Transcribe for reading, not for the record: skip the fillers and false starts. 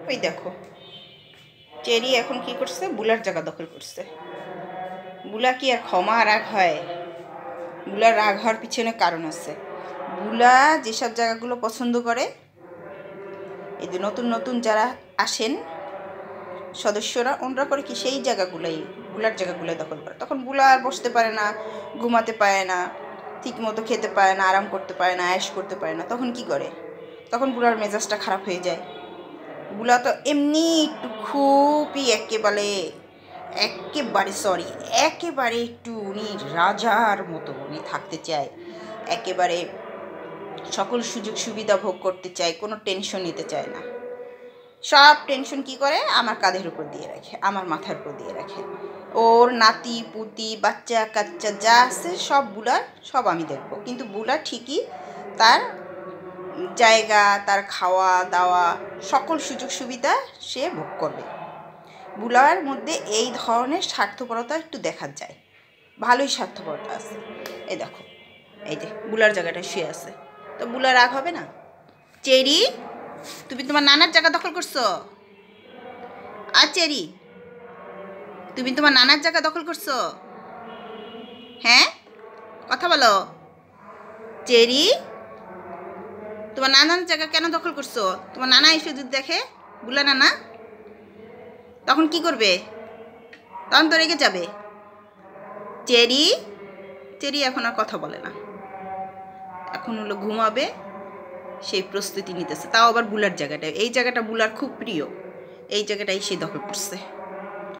ওই দেখো চেরি এখন কি করছে, বুলার জায়গা দখল করছে। বুলা কি আর ক্ষমা রাগ হয়? বুলার রাগ হওয়ার পিছনে কারণ আছে। বুলা যেসব জায়গাগুলো পছন্দ করে, এই যে নতুন নতুন যারা আসেন সদস্যরা, ওনরা করে কি সেই জায়গাগুলোই, বুলার জায়গাগুলোই দখল করে। তখন বুলা আর বসতে পারে না, ঘুমাতে পারে না, ঠিক মতো খেতে পারে না, আরাম করতে পারে না, আয়েশ করতে পারে না। তখন কি করে? তখন বুলার মেজাজটা খারাপ হয়ে যায়। বুলা তো এমনি একটু খুবই একেবারে একটু উনি রাজার মতো উনি থাকতে চায়, একেবারে সকল সুযোগ সুবিধা ভোগ করতে চায়, কোনো টেনশন নিতে চায় না। সব টেনশন কি করে? আমার কাঁধের উপর দিয়ে রাখে, আমার মাথার উপর দিয়ে রাখে। ওর নাতি পুতি বাচ্চা কাচ্চা যা আছে সব বুলার, সব আমি দেখব। কিন্তু বুলা ঠিকই তার জায়গা, তার খাওয়া দাওয়া, সকল সুযোগ সুবিধা সে ভোগ করবে। বুলার মধ্যে এই ধরনের স্বার্থপরতা একটু দেখা যায়, ভালোই স্বার্থপরতা আছে। এই দেখো, এই যে বুলার জায়গাটা শুয়ে আছে, তো বুলা রাগ হবে না? চেরি, তুমি তোমার নানার জায়গা দখল করছো। আর চেরি, তুমি তোমার নানার জায়গা দখল করছো? হ্যাঁ, কথা বলো। চেরি, তোমার নানার জায়গা কেন দখল করছো? তোমার নানা এসে যদি দেখে, বুলা নানা, তখন কি করবে? তখন তো রেগে যাবে। চেরি, চেরি এখন আর কথা বলে না, এখন হলো ঘুমাবে, সেই প্রস্তুতি নিতেছে। তাও আবার বুলার জায়গাটা, এই জায়গাটা বুলার খুব প্রিয়, এই জায়গাটাই সে দখল করছে।